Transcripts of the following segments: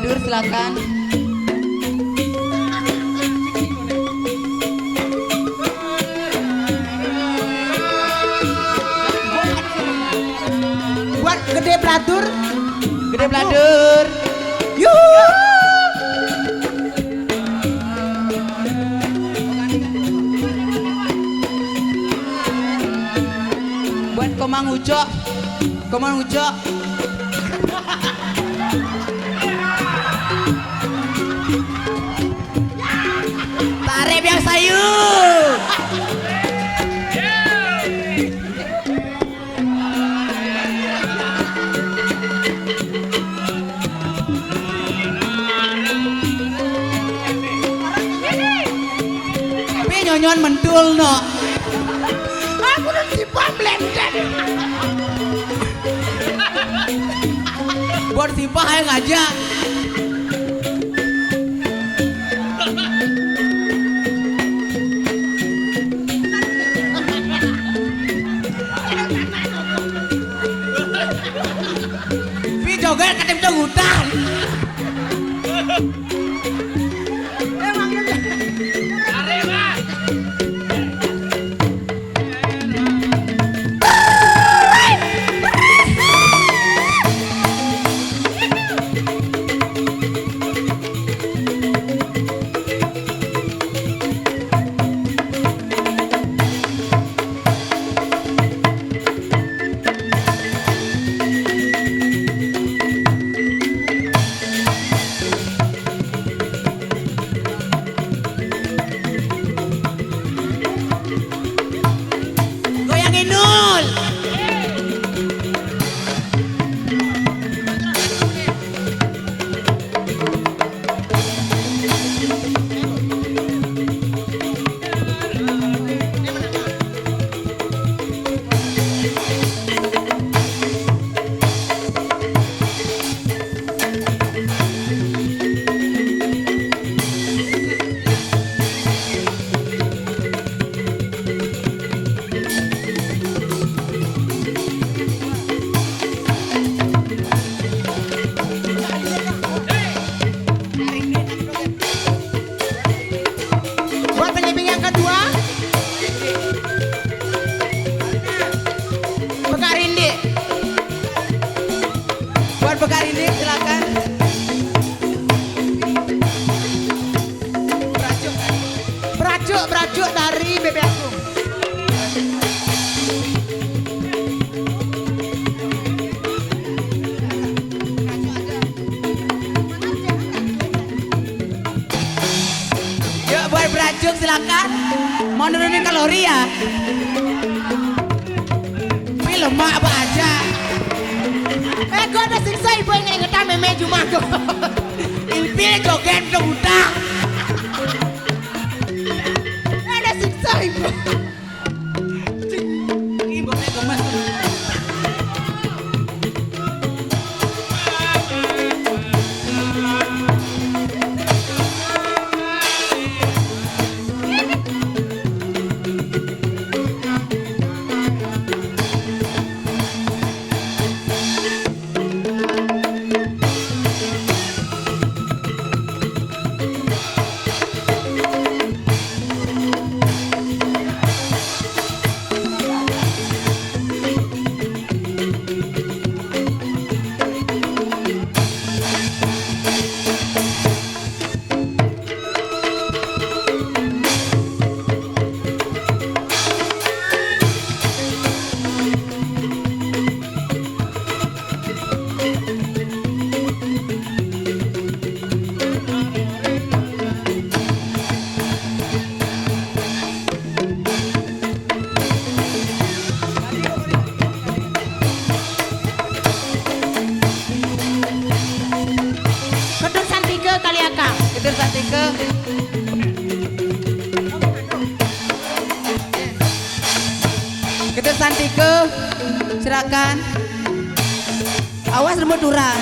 Bladur silakan. Buat Gede Bladur. Gede Bladur. Yuh. Buat Komang Ujo. Komang Ujo. Tarik yang sayu. Tapi nyonyon mentul no. Aku udah simpang blender. Buat simpah ayo ngajak. Pi joget katim cong hutan. Goyangin Nul. Buat penyimping yang kedua. Bekarindi. Buat Bekarindi silakan. Berajuk dari Bebe Agung. Yuk buat Berajuk silakan. Mau nurunin kalori ya? Tapi lemak apa aja. Gue ada siksa ibu yang ngetan meme cuma gue. Ilpil joget dong udah. Ada siksa ibu. Ibu saya gemes. Kedun Santike Kaliaka. Itu Santike. Kita Santike. Silakan. Awas lemut durang.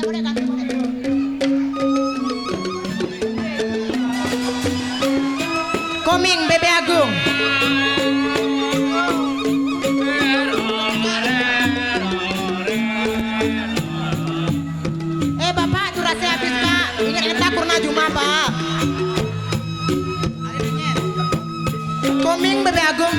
Boleh, kaki, boleh. Koming Bebe Agung. Bapak, durasi habis Pak. Ingat-ingat purna Juma Pak. Koming Bebe Agung.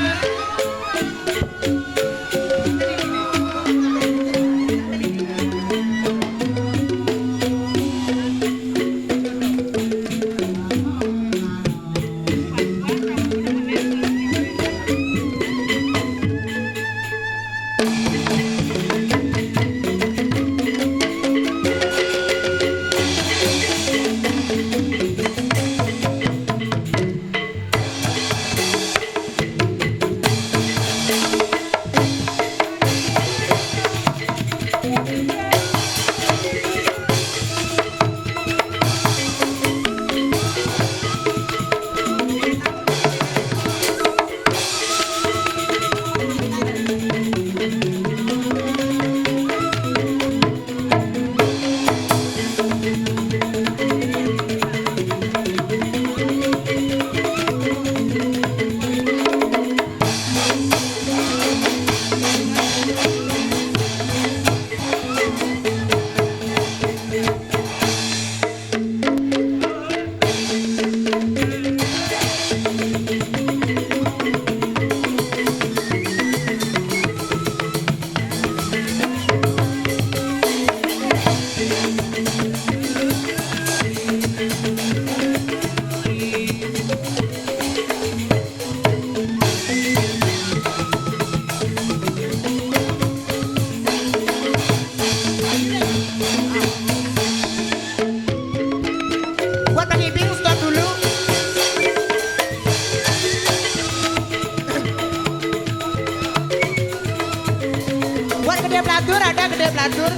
gede beladur?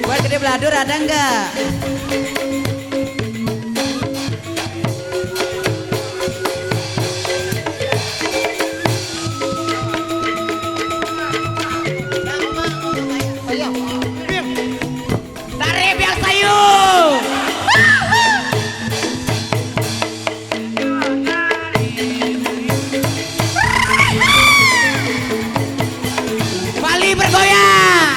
Buat gede beladur ada enggak? Tarif yang sayu. Bali bergoyang.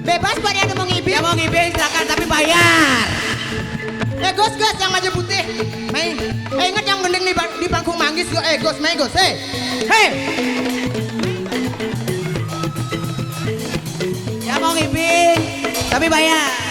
Bebas pada yang mau ngibing. Yang mau ngibing silakan tapi bayar. Gos yang maju putih. Main. Ingat yang mending di panggung manggis. Gos main gos. Hei. Yang mau ngibing tapi bayar.